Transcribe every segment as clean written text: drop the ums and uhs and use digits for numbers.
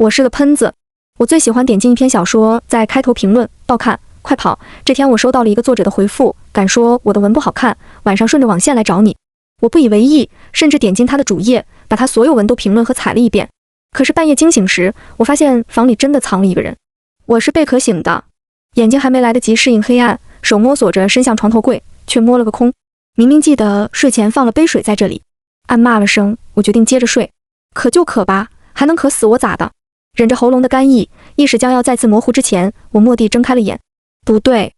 我是个喷子，我最喜欢点进一篇小说，在开头评论报看，快跑！这天我收到了一个作者的回复，敢说我的文不好看，晚上顺着网线来找你。我不以为意，甚至点进他的主页，把他所有文都评论和踩了一遍。可是半夜惊醒时，我发现房里真的藏了一个人。我是被渴醒的，眼睛还没来得及适应黑暗，手摸索着伸向床头柜，却摸了个空。明明记得睡前放了杯水在这里，暗骂了声，我决定接着睡。渴就渴吧，还能渴死我咋的？忍着喉咙的干意，意识将要再次模糊之前，我蓦地睁开了眼。不对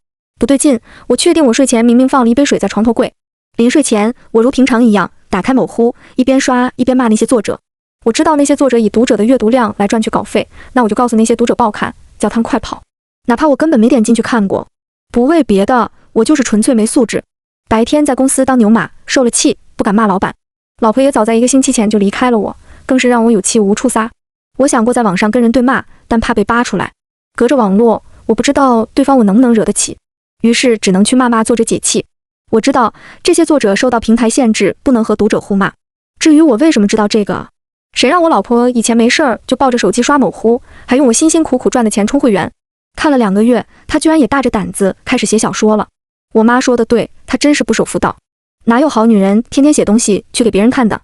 劲，我确定我睡前明明放了一杯水在床头柜。临睡前，我如平常一样打开某乎，一边刷一边骂那些作者。我知道那些作者以读者的阅读量来赚取稿费，那我就告诉那些读者报刊，叫他们快跑，哪怕我根本没点进去看过。不为别的，我就是纯粹没素质。白天在公司当牛马，受了气，不敢骂老板。老婆也早在1个星期前就离开了我，更是让我有气无处撒。我想过在网上跟人对骂，但怕被扒出来。隔着网络，我不知道对方我能不能惹得起，于是只能去骂骂作者解气。我知道这些作者受到平台限制，不能和读者互骂。至于我为什么知道这个，谁让我老婆以前没事儿就抱着手机刷某乎，还用我辛辛苦苦赚的钱充会员。看了2个月，她居然也大着胆子开始写小说了。我妈说的对，她真是不守妇道。哪有好女人天天写东西去给别人看的？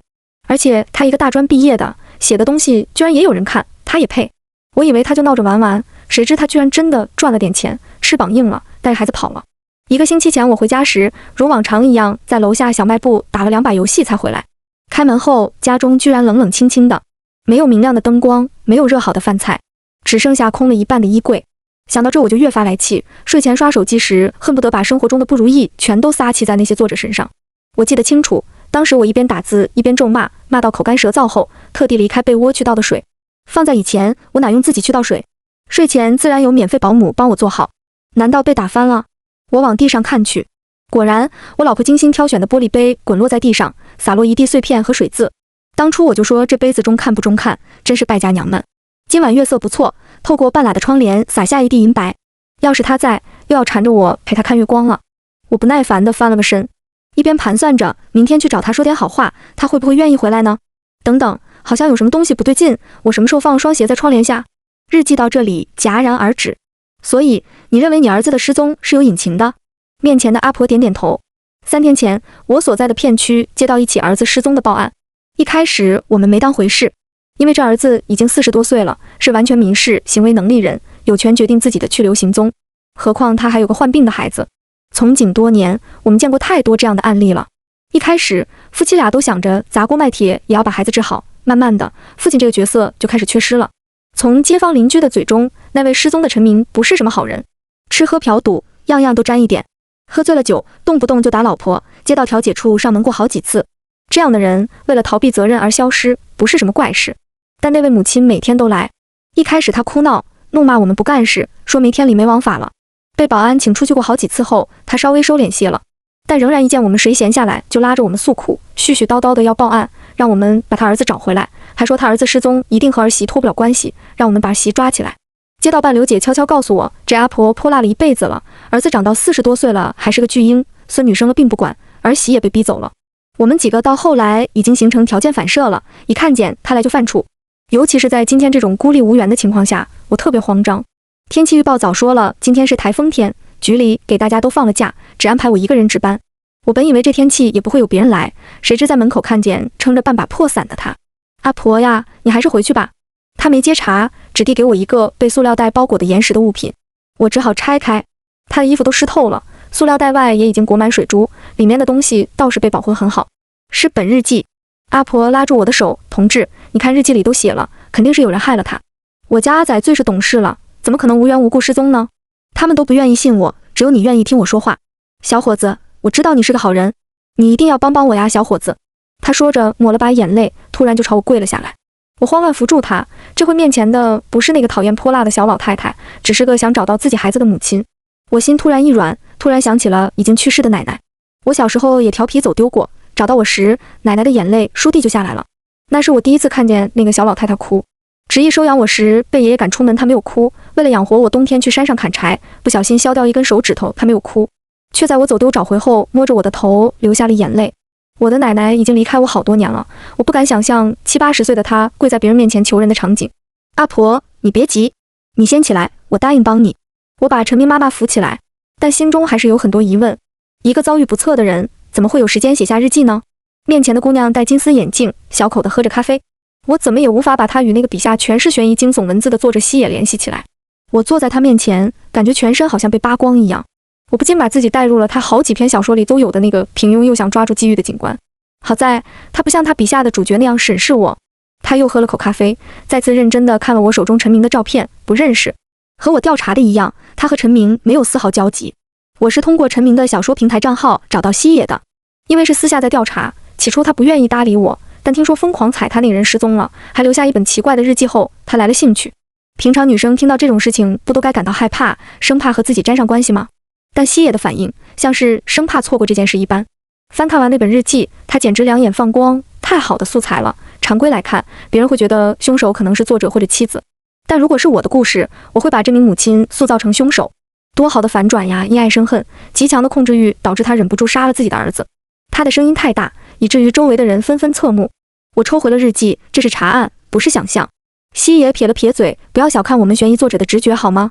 而且她一个大专毕业的，写的东西居然也有人看，她也配？我以为她就闹着玩玩，谁知她居然真的赚了点钱，翅膀硬了，带着孩子跑了。1个星期前我回家时，如往常一样在楼下小卖部打了2把游戏才回来。开门后，家中居然冷冷清清的，没有明亮的灯光，没有热好的饭菜，只剩下空了一半的衣柜。想到这我就越发来气，睡前刷手机时恨不得把生活中的不如意全都撒气在那些作者身上。我记得清楚，当时我一边打字一边咒骂，骂到口干舌燥后，特地离开被窝去倒的水。放在以前，我哪用自己去倒水？睡前自然有免费保姆帮我做好。难道被打翻了？我往地上看去，果然，我老婆精心挑选的玻璃杯滚落在地上，洒落一地碎片和水渍。当初我就说这杯子中看不中看，真是败家娘们。今晚月色不错，透过半拉的窗帘洒下一地银白。要是他在，又要缠着我陪他看月光了。我不耐烦地翻了个身，一边盘算着明天去找他说点好话，他会不会愿意回来呢？等等，好像有什么东西不对劲，我什么时候放了双鞋在窗帘下？日记到这里戛然而止。所以，你认为你儿子的失踪是有隐情的？面前的阿婆点点头。3天前，我所在的片区接到一起儿子失踪的报案。一开始我们没当回事，因为这儿子已经40多岁了，是完全民事行为能力人，有权决定自己的去留行踪。何况他还有个患病的孩子。从警多年，我们见过太多这样的案例了。一开始，夫妻俩都想着砸锅卖铁也要把孩子治好，慢慢的，父亲这个角色就开始缺失了。从街坊邻居的嘴中，那位失踪的陈明不是什么好人，吃喝嫖赌样样都沾一点，喝醉了酒，动不动就打老婆，街道调解处上门过好几次。这样的人为了逃避责任而消失，不是什么怪事。但那位母亲每天都来，一开始她哭闹，怒骂我们不干事，说没天理没王法了。被保安请出去过好几次后，她稍微收敛些了，但仍然一见我们谁闲下来，就拉着我们诉苦，絮絮叨叨的要报案，让我们把他儿子找回来，还说他儿子失踪一定和儿媳脱不了关系，让我们把儿媳抓起来。街道办刘姐悄悄告诉我，这阿婆泼辣了一辈子了，儿子长到40多岁了还是个巨婴，孙女生了并不管，儿媳也被逼走了。我们几个到后来已经形成条件反射了，一看见他来就犯怵，尤其是在今天这种孤立无援的情况下，我特别慌张。天气预报早说了，今天是台风天，局里给大家都放了假，只安排我一个人值班。我本以为这天气也不会有别人来，谁知在门口看见撑着半把破伞的他。阿婆呀，你还是回去吧。他没接茬，只递给我一个被塑料袋包裹的严实的物品，我只好拆开。他的衣服都湿透了，塑料袋外也已经裹满水珠，里面的东西倒是被保护得很好，是本日记。阿婆拉住我的手，同志，你看日记里都写了，肯定是有人害了他。我家阿仔最是懂事了，怎么可能无缘无故失踪呢？他们都不愿意信我，只有你愿意听我说话。小伙子，我知道你是个好人，你一定要帮帮我呀，小伙子。他说着抹了把眼泪，突然就朝我跪了下来。我慌乱扶住他，这回面前的不是那个讨厌泼辣的小老太太，只是个想找到自己孩子的母亲。我心突然一软，突然想起了已经去世的奶奶。我小时候也调皮走丢过，找到我时，奶奶的眼泪倏地就下来了。那是我第一次看见那个小老太太哭。执意收养我时，被爷爷赶出门，她没有哭；为了养活我，冬天去山上砍柴，不小心削掉一根手指头，她没有哭，却在我走丢找回后，摸着我的头流下了眼泪。我的奶奶已经离开我好多年了，我不敢想象70、80岁的她跪在别人面前求人的场景。阿婆，你别急，你先起来，我答应帮你。我把陈明妈妈扶起来，但心中还是有很多疑问。一个遭遇不测的人，怎么会有时间写下日记呢？面前的姑娘戴金丝眼镜，小口地喝着咖啡。我怎么也无法把她与那个笔下全是悬疑惊悚文字的作者西野联系起来。我坐在她面前，感觉全身好像被扒光一样。我不禁把自己带入了他好几篇小说里都有的那个平庸又想抓住机遇的警官。好在他不像他笔下的主角那样审视我。他又喝了口咖啡，再次认真地看了我手中陈明的照片，不认识。和我调查的一样，他和陈明没有丝毫交集。我是通过陈明的小说平台账号找到西野的，因为是私下在调查，起初他不愿意搭理我，但听说疯狂踩他那人失踪了，还留下一本奇怪的日记后，他来了兴趣。平常女生听到这种事情不都该感到害怕，生怕和自己沾上关系吗？但西野的反应像是生怕错过这件事一般。翻看完那本日记，他简直两眼放光，太好的素材了。常规来看，别人会觉得凶手可能是作者或者妻子，但如果是我的故事，我会把这名母亲塑造成凶手。多好的反转呀！因爱生恨，极强的控制欲导致他忍不住杀了自己的儿子。他的声音太大，以至于周围的人纷纷侧目。我抽回了日记，这是查案，不是想象。西野撇了撇嘴，不要小看我们悬疑作者的直觉好吗？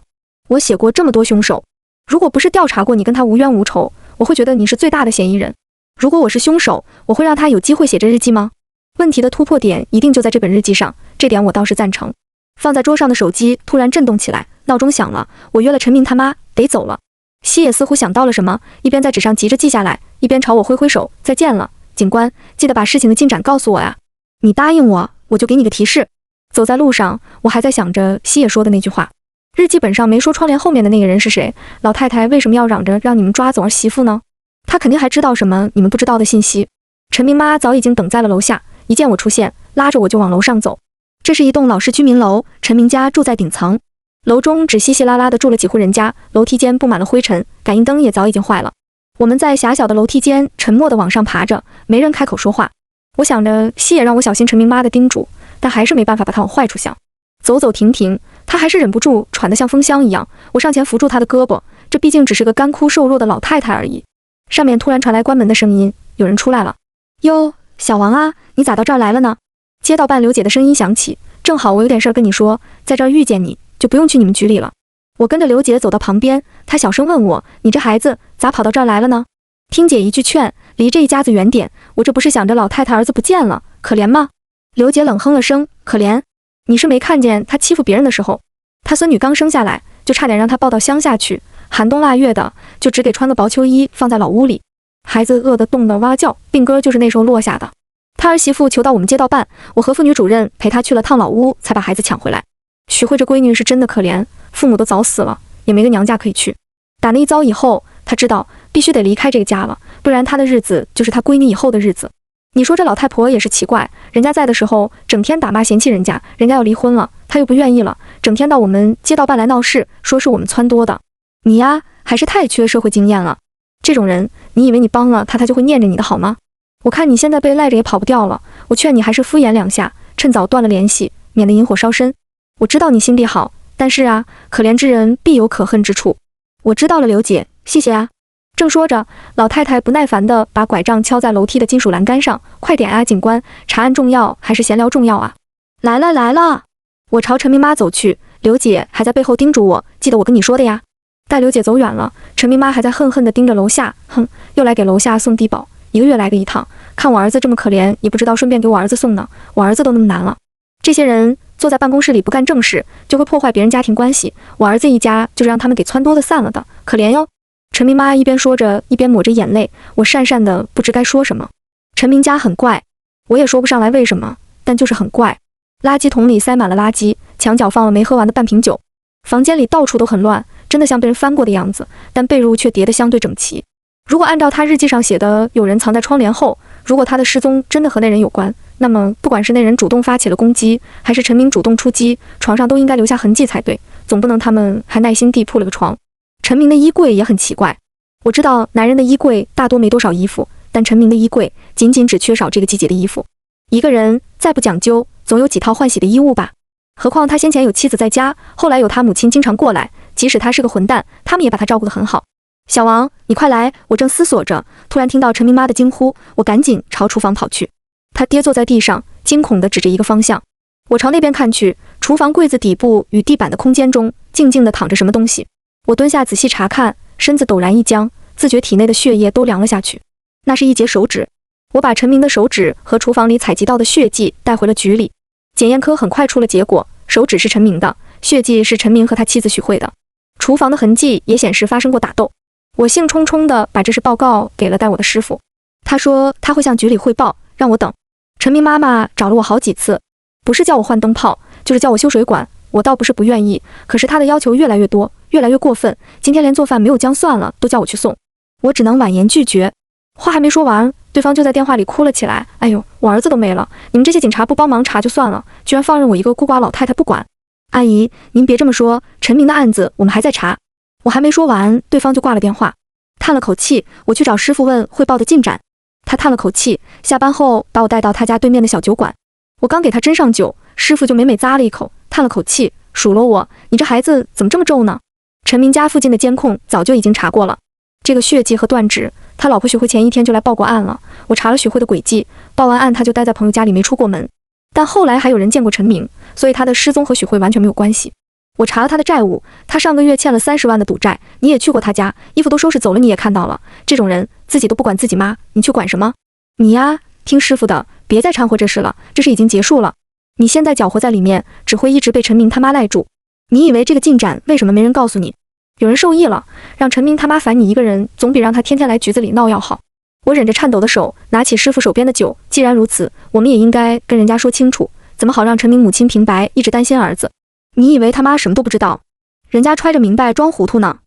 我写过这么多凶手，如果不是调查过你跟他无冤无仇，我会觉得你是最大的嫌疑人。如果我是凶手，我会让他有机会写这日记吗？问题的突破点一定就在这本日记上，这点我倒是赞成。放在桌上的手机突然震动起来，闹钟响了，我约了陈明他妈，得走了。西野似乎想到了什么，一边在纸上急着记下来，一边朝我挥挥手，再见了，警官，记得把事情的进展告诉我呀。你答应我，我就给你个提示。走在路上，我还在想着西野说的那句话，日记本上没说窗帘后面的那个人是谁，老太太为什么要嚷着让你们抓走儿媳妇呢？她肯定还知道什么你们不知道的信息。陈明妈早已经等在了楼下，一见我出现，拉着我就往楼上走。这是一栋老式居民楼，陈明家住在顶层，楼中只稀稀拉拉的住了几户人家，楼梯间布满了灰尘，感应灯也早已经坏了。我们在狭小的楼梯间沉默地往上爬着，没人开口说话。我想着西野让我小心陈明妈的叮嘱，但还是没办法把她往坏处想。走走停停，她还是忍不住喘得像风箱一样。我上前扶住她的胳膊，这毕竟只是个干枯瘦弱的老太太而已。上面突然传来关门的声音，有人出来了。哟，小王啊，你咋到这儿来了呢？街道办刘姐的声音响起，正好我有点事儿跟你说，在这儿遇见你，就不用去你们局里了。我跟着刘姐走到旁边，她小声问我，你这孩子咋跑到这儿来了呢？听姐一句劝，离这一家子远点，我这不是想着老太太儿子不见了，可怜吗？刘姐冷哼了声，可怜？你是没看见她欺负别人的时候，她孙女刚生下来，就差点让她抱到乡下去，寒冬腊月的，就只给穿个薄秋衣放在老屋里，孩子饿得冻得哇叫，病根就是那时候落下的。他儿媳妇求到我们街道办，我和妇女主任陪她去了趟老屋，才把孩子抢回来。许慧这闺女是真的可怜，父母都早死了，也没个娘家可以去。打那一遭以后，她知道必须得离开这个家了，不然她的日子就是她闺女以后的日子。你说这老太婆也是奇怪，人家在的时候整天打骂嫌弃人家，人家要离婚了，她又不愿意了，整天到我们街道办来闹事，说是我们撺掇的。你呀，还是太缺社会经验了。这种人，你以为你帮了他，他就会念着你的好吗？我看你现在被赖着也跑不掉了，我劝你还是敷衍两下，趁早断了联系，免得引火烧身。我知道你心地好，但是啊，可怜之人必有可恨之处。我知道了，刘姐，谢谢啊。正说着，老太太不耐烦地把拐杖敲在楼梯的金属栏杆上，快点啊，警官，查案重要还是闲聊重要啊？来了来了。我朝陈明妈走去，刘姐还在背后叮嘱我，记得我跟你说的呀。待刘姐走远了，陈明妈还在恨恨地盯着楼下，哼，又来给楼下送低保，1个月来个一趟，看我儿子这么可怜，也不知道顺便给我儿子送呢，我儿子都那么难了。这些人坐在办公室里不干正事，就会破坏别人家庭关系，我儿子一家就是让他们给撺掇的散了的，可怜哟。陈明妈一边说着，一边抹着眼泪，我讪讪的不知该说什么。陈明家很怪，我也说不上来为什么，但就是很怪。垃圾桶里塞满了垃圾，墙角放了没喝完的半瓶酒，房间里到处都很乱，真的像被人翻过的样子，但被褥却叠得相对整齐。如果按照他日记上写的，有人藏在窗帘后，如果他的失踪真的和那人有关，那么不管是那人主动发起了攻击，还是陈明主动出击，床上都应该留下痕迹才对，总不能他们还耐心地铺了个床。陈明的衣柜也很奇怪，我知道男人的衣柜大多没多少衣服，但陈明的衣柜仅仅只缺少这个季节的衣服。一个人再不讲究，总有几套换洗的衣物吧。何况他先前有妻子在家，后来有他母亲经常过来，即使他是个混蛋，他们也把他照顾得很好。小王，你快来！我正思索着，突然听到陈明妈的惊呼，我赶紧朝厨房跑去。她跌坐在地上，惊恐地指着一个方向。我朝那边看去，厨房柜子底部与地板的空间中静静地躺着什么东西。我蹲下仔细查看，身子陡然一僵，自觉体内的血液都凉了下去。那是一截手指。我把陈明的手指和厨房里采集到的血迹带回了局里。检验科很快出了结果，手指是陈明的，血迹是陈明和他妻子许慧的。厨房的痕迹也显示发生过打斗。我兴冲冲地把这事报告给了带我的师傅，他说他会向局里汇报，让我等。陈明妈妈找了我好几次，不是叫我换灯泡，就是叫我修水管。我倒不是不愿意，可是他的要求越来越多，越来越过分。今天连做饭没有姜蒜了，都叫我去送，我只能婉言拒绝。话还没说完，对方就在电话里哭了起来。哎呦，我儿子都没了，你们这些警察不帮忙查就算了，居然放任我一个孤寡老太太不管。阿姨，您别这么说，陈明的案子我们还在查。我还没说完，对方就挂了电话。叹了口气，我去找师傅问汇报的进展。他叹了口气，下班后把我带到他家对面的小酒馆。我刚给他斟上酒，师傅就美美咂了一口，叹了口气，数落我：“你这孩子怎么这么皱呢？”陈明家附近的监控早就已经查过了，这个血迹和断指，他老婆许慧前一天就来报过案了。我查了许慧的轨迹，报完案他就待在朋友家里没出过门。但后来还有人见过陈明，所以他的失踪和许慧完全没有关系。我查了他的债务，他上个月欠了30万的赌债，你也去过他家，衣服都收拾走了，你也看到了。这种人自己都不管自己妈，你去管什么？你呀，听师傅的，别再掺和这事了，这事已经结束了。你现在搅和在里面，只会一直被陈明他妈赖住。你以为这个进展为什么没人告诉你？有人受益了，让陈明他妈烦你一个人，总比让他天天来局子里闹要好。我忍着颤抖的手，拿起师傅手边的酒。既然如此，我们也应该跟人家说清楚，怎么好让陈明母亲平白一直担心儿子。你以为他妈什么都不知道？人家揣着明白装糊涂呢。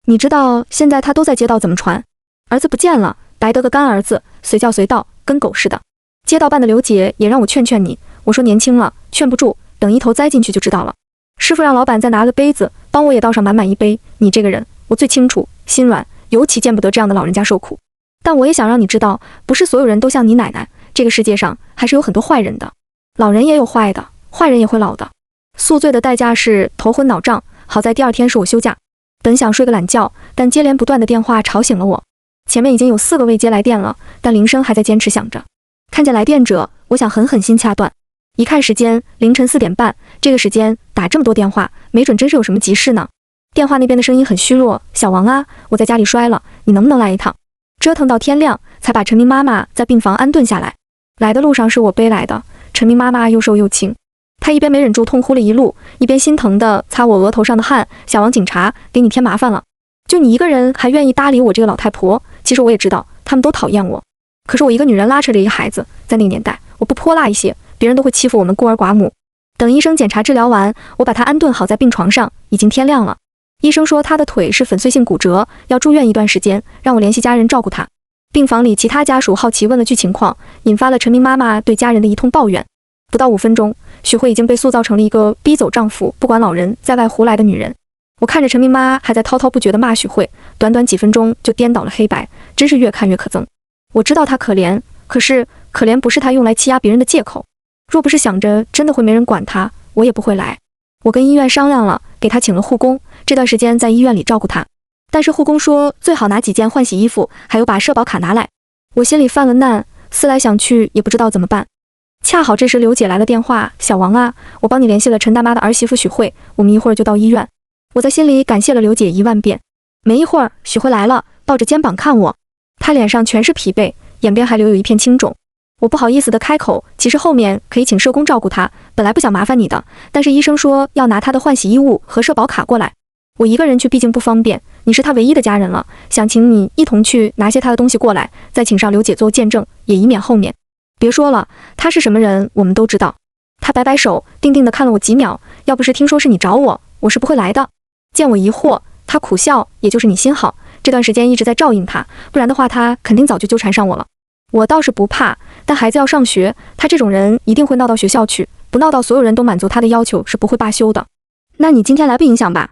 你知道现在他都在街道怎么传？儿子不见了，白得个干儿子，随叫随到，跟狗似的。街道办的刘姐也让我劝劝你，我说年轻了，劝不住，等一头栽进去就知道了。师傅让老板再拿个杯子，帮我也倒上满满一杯。你这个人，我最清楚，心软，尤其见不得这样的老人家受苦。但我也想让你知道，不是所有人都像你奶奶，这个世界上还是有很多坏人的。老人也有坏的，坏人也会老的。宿醉的代价是头昏脑胀，好在第二天是我休假。本想睡个懒觉，但接连不断的电话吵醒了我。前面已经有4个未接来电了，但铃声还在坚持响着。看见来电者，我想狠狠心掐断。一看时间，凌晨4点半，这个时间打这么多电话，没准真是有什么急事呢。电话那边的声音很虚弱：“小王啊，我在家里摔了，你能不能来一趟？”折腾到天亮，才把陈明妈妈在病房安顿下来。来的路上是我背来的，陈明妈妈又瘦又轻。他一边没忍住痛哭了一路，一边心疼地擦我额头上的汗。小王警察，给你添麻烦了，就你一个人还愿意搭理我这个老太婆。其实我也知道，他们都讨厌我。可是我一个女人拉扯着一个孩子，在那个年代，我不泼辣一些，别人都会欺负我们孤儿寡母。等医生检查治疗完，我把他安顿好在病床上，已经天亮了。医生说他的腿是粉碎性骨折，要住院一段时间，让我联系家人照顾他。病房里其他家属好奇问了句情况，引发了陈明妈妈对家人的一通抱怨。不到5分钟，许慧已经被塑造成了一个逼走丈夫、不管老人、在外胡来的女人。我看着陈明妈还在滔滔不绝地骂许慧，短短几分钟就颠倒了黑白，真是越看越可憎。我知道她可怜，可是可怜不是她用来欺压别人的借口。若不是想着真的会没人管她，我也不会来。我跟医院商量了，给她请了护工，这段时间在医院里照顾她。但是护工说最好拿几件换洗衣服，还有把社保卡拿来。我心里犯了难，思来想去也不知道怎么办。恰好这时刘姐来了电话：“小王啊，我帮你联系了陈大妈的儿媳妇许慧，我们一会儿就到医院。”我在心里感谢了刘姐1万遍。没一会儿，许慧来了，抱着肩膀看我，她脸上全是疲惫，眼边还留有一片青肿。我不好意思地开口，其实后面可以请社工照顾她，本来不想麻烦你的，但是医生说要拿她的换洗衣物和社保卡过来，我一个人去毕竟不方便，你是她唯一的家人了，想请你一同去拿些她的东西过来，再请上刘姐做见证，也以免后面。别说了，她是什么人我们都知道。她摆摆手，定定地看了我几秒，要不是听说是你找我，我是不会来的。见我疑惑，她苦笑，也就是你心好，这段时间一直在照应她，不然的话她肯定早就纠缠上我了。我倒是不怕，但孩子要上学，她这种人一定会闹到学校去，不闹到所有人都满足她的要求是不会罢休的。那你今天来不影响吧？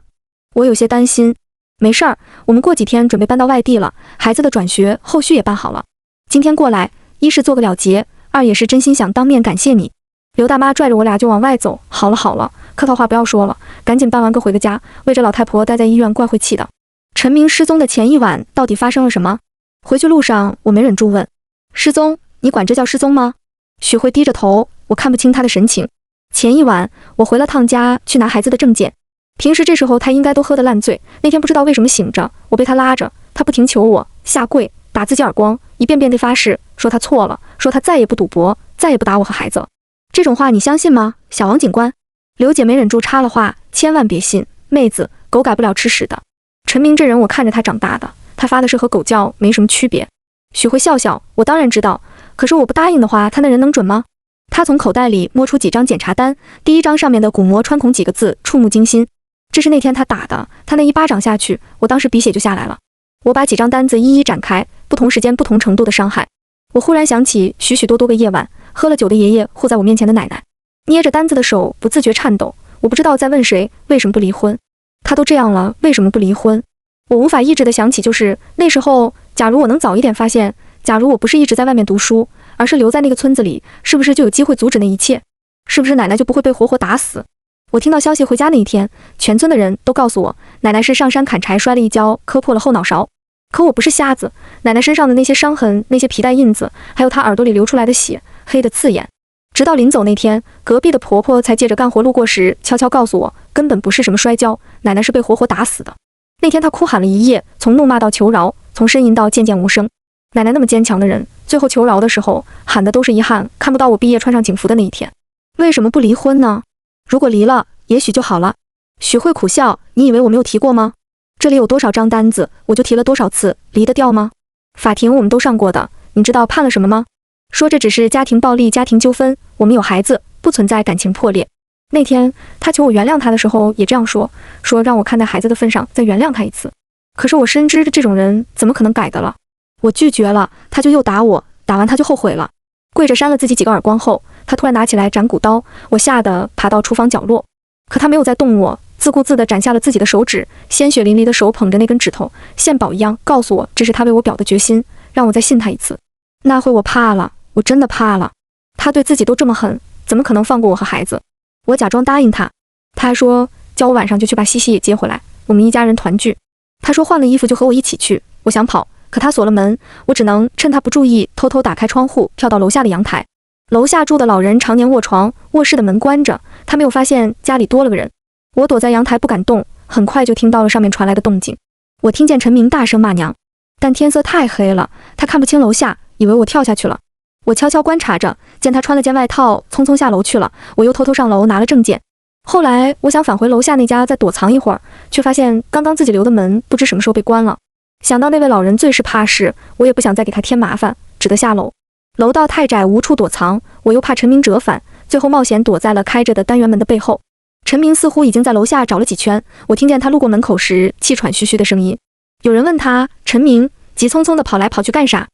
我有些担心。没事儿，我们过几天准备搬到外地了，孩子的转学后续也办好了。今天过来，一是做个了结，二也是真心想当面感谢你。刘大妈拽着我俩就往外走，好了好了，客套话不要说了，赶紧办完个回个家，为这老太婆待在医院怪晦气的。陈明失踪的前一晚到底发生了什么？回去路上我没忍住问。失踪？你管这叫失踪吗？许慧低着头，我看不清她的神情。前一晚，我回了趟家去拿孩子的证件。平时这时候他应该都喝得烂醉，那天不知道为什么醒着，我被他拉着，他不停求我下跪，打自己耳光，一遍遍地发誓，说他错了，说他再也不赌博，再也不打我和孩子了。这种话你相信吗，小王警官？刘姐没忍住插了话，千万别信，妹子，狗改不了吃屎的。陈明这人我看着他长大的，他发的誓和狗叫没什么区别。许慧笑笑，我当然知道，可是我不答应的话，他那人能准吗？他从口袋里摸出几张检查单，第一张上面的鼓膜穿孔几个字触目惊心，这是那天他打的，他那一巴掌下去，我当时鼻血就下来了。我把几张单子一一展开，不同时间不同程度的伤害。我忽然想起许许多多个夜晚，喝了酒的爷爷护在我面前的奶奶，捏着单子的手不自觉颤抖。我不知道在问谁，为什么不离婚？他都这样了，为什么不离婚？我无法抑制的想起，就是那时候，假如我能早一点发现，假如我不是一直在外面读书，而是留在那个村子里，是不是就有机会阻止那一切？是不是奶奶就不会被活活打死？我听到消息回家那一天，全村的人都告诉我，奶奶是上山砍柴摔了一跤，磕破了后脑勺。可我不是瞎子，奶奶身上的那些伤痕，那些皮带印子，还有她耳朵里流出来的血，黑得刺眼。直到临走那天，隔壁的婆婆才借着干活路过时，悄悄告诉我，根本不是什么摔跤，奶奶是被活活打死的。那天她哭喊了一夜，从怒骂到求饶，从呻吟到渐渐无声。奶奶那么坚强的人，最后求饶的时候，喊的都是遗憾，看不到我毕业穿上警服的那一天。为什么不离婚呢？如果离了，也许就好了。许慧苦笑，你以为我没有提过吗？这里有多少张单子，我就提了多少次，离得掉吗？法庭我们都上过的，你知道判了什么吗？说这只是家庭暴力、家庭纠纷，我们有孩子，不存在感情破裂。那天他求我原谅他的时候也这样说，说让我看在孩子的份上再原谅他一次。可是我深知这种人怎么可能改的了？我拒绝了，他就又打我，打完他就后悔了，跪着扇了自己几个耳光后，他突然拿起来斩骨刀，我吓得爬到厨房角落，可他没有再动我，自顾自地斩下了自己的手指，鲜血淋漓的手捧着那根指头，献宝一样告诉我，这是他为我表的决心，让我再信他一次。那会我怕了，我真的怕了。他对自己都这么狠，怎么可能放过我和孩子？我假装答应他，他还说叫我晚上就去把西西也接回来，我们一家人团聚。他说换了衣服就和我一起去，我想跑，可他锁了门，我只能趁他不注意，偷偷打开窗户，跳到楼下的阳台。楼下住的老人常年卧床，卧室的门关着，他没有发现家里多了个人。我躲在阳台不敢动，很快就听到了上面传来的动静。我听见陈明大声骂娘，但天色太黑了，他看不清楼下，以为我跳下去了。我悄悄观察着，见他穿了件外套，匆匆下楼去了。我又偷偷上楼拿了证件。后来我想返回楼下那家再躲藏一会儿，却发现刚刚自己留的门不知什么时候被关了。想到那位老人最是怕事，我也不想再给他添麻烦，只得下楼。楼道太窄，无处躲藏，我又怕陈明折返，最后冒险躲在了开着的单元门的背后。陈明似乎已经在楼下找了几圈，我听见他路过门口时气喘吁吁的声音。有人问他，陈明急匆匆地跑来跑去干啥？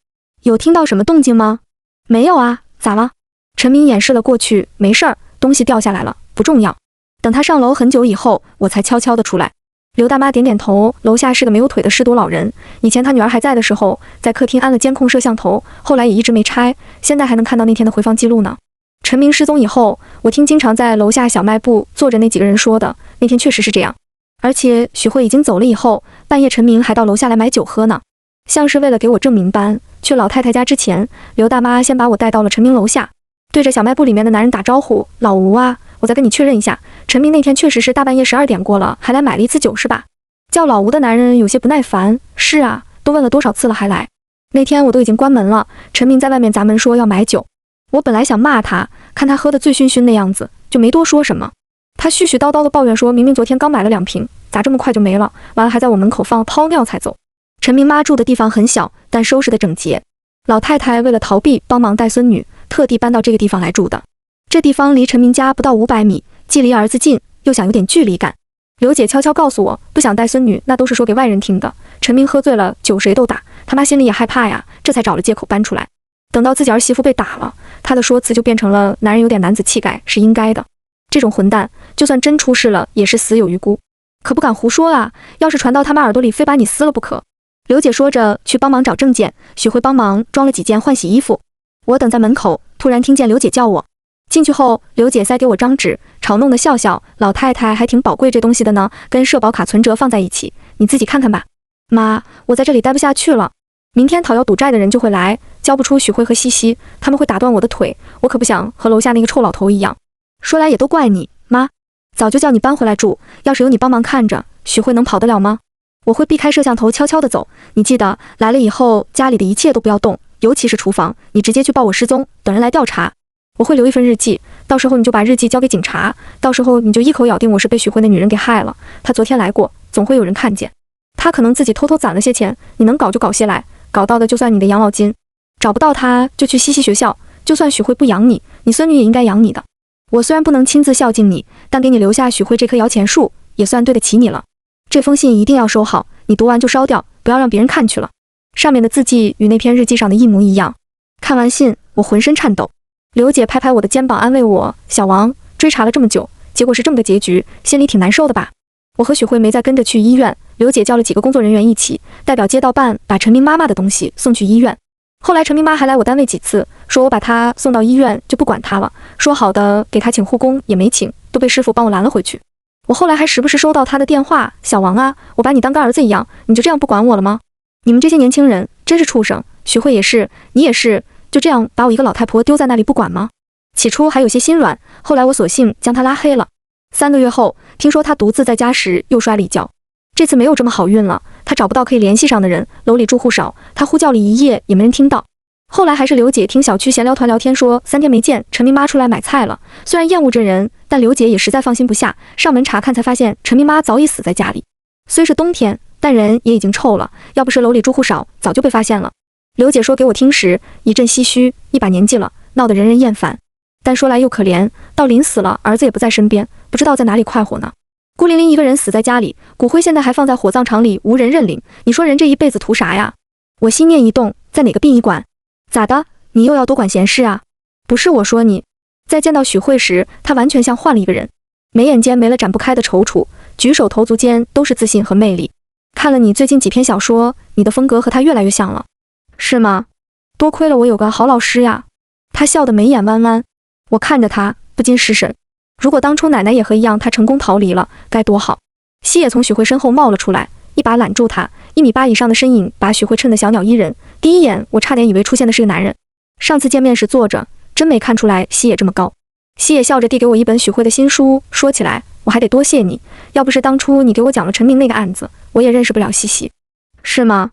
有听到什么动静吗？没有啊，咋了？陈明掩饰了过去，没事儿，东西掉下来了，不重要。等他上楼很久以后，我才悄悄地出来。刘大妈点点头，楼下是个没有腿的失独老人，以前他女儿还在的时候，在客厅安了监控摄像头，后来也一直没拆，现在还能看到那天的回放记录呢。陈明失踪以后，我听经常在楼下小卖部坐着那几个人说的，那天确实是这样。而且许慧已经走了以后，半夜陈明还到楼下来买酒喝呢，像是为了给我证明般。去老太太家之前，刘大妈先把我带到了陈明楼下，对着小卖部里面的男人打招呼，老吴啊，我再跟你确认一下，陈明那天确实是大半夜12点过了，还来买了一次酒是吧？叫老吴的男人有些不耐烦，是啊，都问了多少次了还来。那天我都已经关门了，陈明在外面砸门说要买酒，我本来想骂他，看他喝得醉醺醺的样子，就没多说什么。他絮絮叨叨地抱怨说，明明昨天刚买了2瓶，咋这么快就没了？完了还在我门口放泡尿才走。陈明妈住的地方很小，但收拾得整洁。老太太为了逃避帮忙带孙女，特地搬到这个地方来住的。这地方离陈明家不到500米，既离儿子近，又想有点距离感。刘姐悄悄告诉我，不想带孙女，那都是说给外人听的。陈明喝醉了，酒谁都打，他妈心里也害怕呀，这才找了借口搬出来。等到自己儿媳妇被打了，他的说辞就变成了男人有点男子气概是应该的。这种混蛋，就算真出事了，也是死有余辜，可不敢胡说啊！要是传到他妈耳朵里，非把你撕了不可。刘姐说着去帮忙找证件，许慧帮忙装了几件换洗衣服。我等在门口，突然听见刘姐叫我。进去后，刘姐塞给我张纸，嘲弄的笑笑，老太太还挺宝贵这东西的呢，跟社保卡存折放在一起，你自己看看吧。妈，我在这里待不下去了，明天讨要赌债的人就会来，交不出许慧和西西，他们会打断我的腿，我可不想和楼下那个臭老头一样。说来也都怪你，妈，早就叫你搬回来住，要是有你帮忙看着，许慧能跑得了吗？我会避开摄像头悄悄地走，你记得来了以后家里的一切都不要动，尤其是厨房，你直接去报我失踪，等人来调查。我会留一份日记，到时候你就把日记交给警察，到时候你就一口咬定我是被许慧那女人给害了，她昨天来过，总会有人看见。她可能自己偷偷攒了些钱，你能搞就搞些来，搞到的就算你的养老金，找不到她就去西西学校，就算许慧不养你，你孙女也应该养你的。我虽然不能亲自孝敬你，但给你留下许慧这棵摇钱树，也算对得起你了。这封信一定要收好，你读完就烧掉，不要让别人看去了。上面的字迹与那篇日记上的一模一样。看完信，我浑身颤抖。刘姐拍拍我的肩膀，安慰我：小王，追查了这么久，结果是这么个结局，心里挺难受的吧？我和许慧没再跟着去医院，刘姐叫了几个工作人员一起，代表街道办把陈明妈妈的东西送去医院。后来陈明妈还来我单位几次，说我把她送到医院就不管她了，说好的给她请护工也没请，都被师傅帮我拦了回去。我后来还时不时收到她的电话：小王啊，我把你当个儿子一样，你就这样不管我了吗？你们这些年轻人真是畜生，许慧也是，你也是，就这样把我一个老太婆丢在那里不管吗？起初还有些心软，后来我索性将她拉黑了。3个月后，听说她独自在家时又摔了一跤，这次没有这么好运了，她找不到可以联系上的人，楼里住户少，她呼叫了一夜也没人听到。后来还是刘姐听小区闲聊团聊天说3天没见，陈明妈出来买菜了。虽然厌恶这人，但刘姐也实在放心不下，上门查看才发现陈明妈早已死在家里。虽是冬天，但人也已经臭了，要不是楼里住户少，早就被发现了。刘姐说给我听时，一阵唏嘘，一把年纪了，闹得人人厌烦。但说来又可怜，到临死了，儿子也不在身边，不知道在哪里快活呢。孤零零一个人死在家里，骨灰现在还放在火葬场里，无人认领。你说人这一辈子图啥呀？我心念一动，在哪个殡仪馆？咋的？你又要多管闲事啊？不是我说你。在见到许慧时，她完全像换了一个人，眉眼间没了展不开的踌躇，举手投足间都是自信和魅力。看了你最近几篇小说，你的风格和她越来越像了。是吗？多亏了我有个好老师呀。她笑得眉眼弯弯。我看着她，不禁失神。如果当初奶奶也和一样，她成功逃离了，该多好。西野从许慧身后冒了出来，一把揽住她，1.8米以上的身影把许慧衬得小鸟依人。第一眼我差点以为出现的是个男人。上次见面时坐着，真没看出来西野这么高。西野笑着递给我一本许慧的新书，说起来我还得多谢你，要不是当初你给我讲了陈明那个案子，我也认识不了西西。是吗？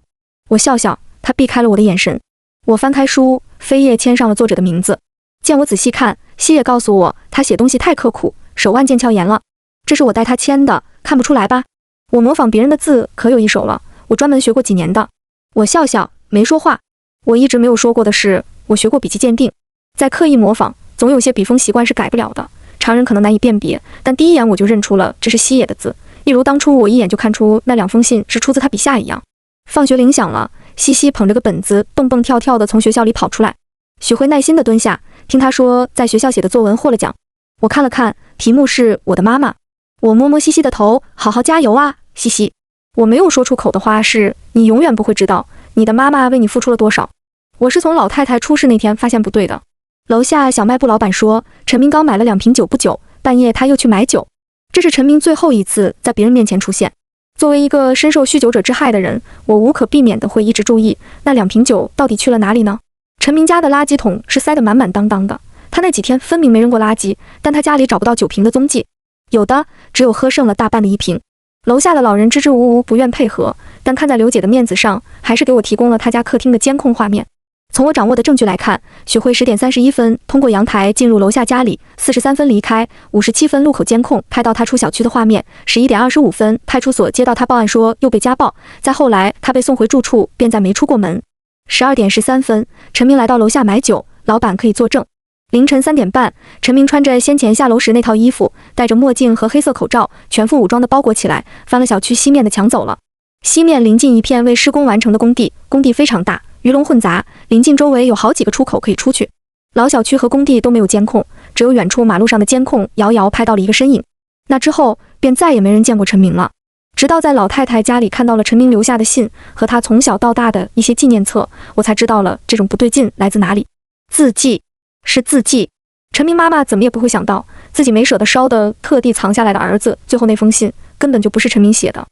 我笑笑，他避开了我的眼神。我翻开书，扉页签上了作者的名字。见我仔细看，西野告诉我他写东西太刻苦，手腕腱鞘炎了。这是我带他签的，看不出来吧？我模仿别人的字可有一手了，我专门学过几年的。我笑笑没说话。我一直没有说过的是，我学过笔迹鉴定。在刻意模仿，总有些笔锋习惯是改不了的，常人可能难以辨别，但第一眼我就认出了这是西野的字，一如当初我一眼就看出那2封信是出自他笔下一样。放学铃响了，西西捧着个本子蹦蹦跳跳地从学校里跑出来。许慧耐心地蹲下，听他说在学校写的作文获了奖。我看了看，题目是我的妈妈。我摸摸西西的头，好好加油啊，西西。我没有说出口的话是，你永远不会知道你的妈妈为你付出了多少。我是从老太太出事那天发现不对的。楼下小卖部老板说，陈明刚买了2瓶酒不久，半夜他又去买酒。这是陈明最后一次在别人面前出现。作为一个深受酗酒者之害的人，我无可避免地会一直注意那2瓶酒到底去了哪里呢？陈明家的垃圾桶是塞得满满当当的，他那几天分明没扔过垃圾，但他家里找不到酒瓶的踪迹，有的只有喝剩了大半的1瓶。楼下的老人支支吾吾不愿配合，但看在刘姐的面子上，还是给我提供了他家客厅的监控画面。从我掌握的证据来看，许慧10点31分通过阳台进入楼下家里，43分离开，57分路口监控拍到他出小区的画面，11点25分派出所接到他报案说又被家暴，再后来他被送回住处，便再没出过门。12点13分，陈明来到楼下买酒，老板可以作证。凌晨3点半，陈明穿着先前下楼时那套衣服，戴着墨镜和黑色口罩，全副武装地包裹起来，翻了小区西面的墙走了。西面临近一片未施工完成的工地，工地非常大，鱼龙混杂，临近周围有好几个出口可以出去。老小区和工地都没有监控，只有远处马路上的监控遥遥拍到了一个身影。那之后便再也没人见过陈明了。直到在老太太家里看到了陈明留下的信和他从小到大的一些纪念册，我才知道了这种不对劲来自哪里。字迹，是字迹。陈明妈妈怎么也不会想到，自己没舍得烧的特地藏下来的儿子，最后那封信根本就不是陈明写的。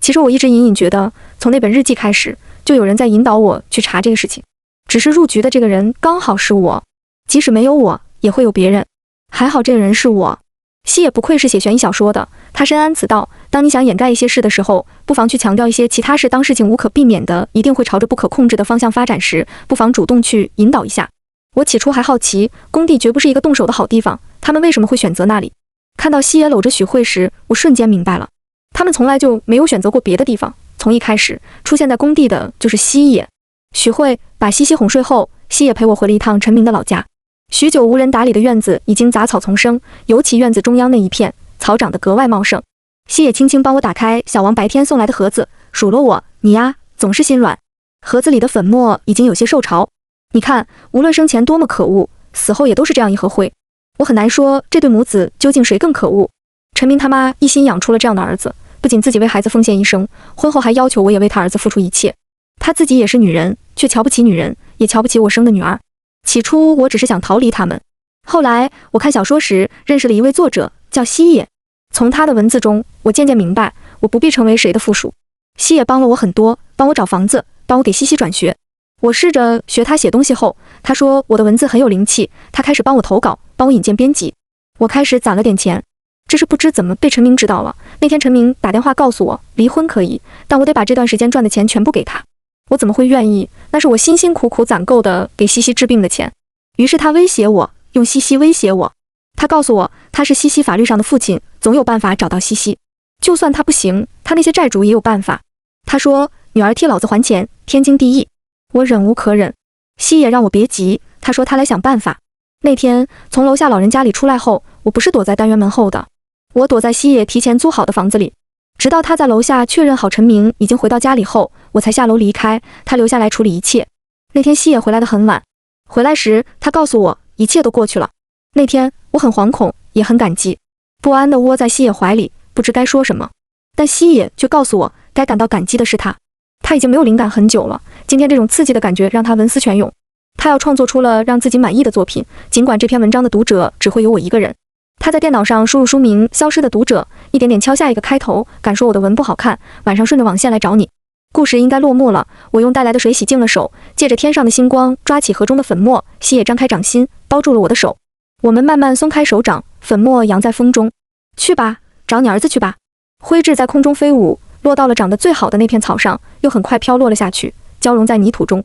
其实我一直隐隐觉得，从那本日记开始，就有人在引导我去查这个事情。只是入局的这个人刚好是我，即使没有我，也会有别人。还好这个人是我。西野不愧是写悬疑小说的，他深谙此道。当你想掩盖一些事的时候，不妨去强调一些其他事。当事情无可避免的一定会朝着不可控制的方向发展时，不妨主动去引导一下。我起初还好奇，工地绝不是一个动手的好地方，他们为什么会选择那里？看到西野搂着许慧时，我瞬间明白了，他们从来就没有选择过别的地方。从一开始出现在工地的就是西野。许慧把西西哄睡后，西野陪我回了一趟陈明的老家。许久无人打理的院子已经杂草丛生，尤其院子中央那一片草长得格外茂盛。西野轻轻帮我打开小王白天送来的盒子，数落我：“你呀，总是心软。”盒子里的粉末已经有些受潮，你看，无论生前多么可恶，死后也都是这样一盒灰。我很难说这对母子究竟谁更可恶。陈明他妈一心养出了这样的儿子，不仅自己为孩子奉献一生，婚后还要求我也为他儿子付出一切。他自己也是女人，却瞧不起女人，也瞧不起我生的女儿。起初我只是想逃离他们，后来我看小说时认识了一位作者，叫西野。从他的文字中，我渐渐明白，我不必成为谁的附属。西野帮了我很多，帮我找房子，帮我给西西转学。我试着学他写东西后，他说我的文字很有灵气，他开始帮我投稿，帮我引荐编辑。我开始攒了点钱，这是不知怎么被陈明知道了。那天陈明打电话告诉我，离婚可以，但我得把这段时间赚的钱全部给他。我怎么会愿意？那是我辛辛苦苦攒够的给西西治病的钱。于是他威胁我，用西西威胁我。他告诉我，他是西西法律上的父亲，总有办法找到西西。就算他不行，他那些债主也有办法。他说，女儿替老子还钱，天经地义。我忍无可忍，西野让我别急，他说他来想办法。那天从楼下老人家里出来后，我不是躲在单元门后的，我躲在西野提前租好的房子里，直到他在楼下确认好陈明已经回到家里后，我才下楼离开，他留下来处理一切。那天西野回来得很晚，回来时他告诉我一切都过去了。那天我很惶恐，也很感激，不安地窝在西野怀里，不知该说什么。但西野却告诉我，该感到感激的是他。他已经没有灵感很久了，今天这种刺激的感觉让他文思泉涌。他要创作出了让自己满意的作品，尽管这篇文章的读者只会有我一个人。他在电脑上输入书名《消失的读者》，一点点敲下一个开头，敢说我的文不好看，晚上顺着网线来找你。故事应该落幕了，我用带来的水洗净了手，借着天上的星光抓起盒中的粉末，西野张开掌心包住了我的手。我们慢慢松开手掌，粉末扬在风中。去吧，找你儿子去吧。灰质在空中飞舞，落到了长得最好的那片草上，又很快飘落了下去，交融在泥土中。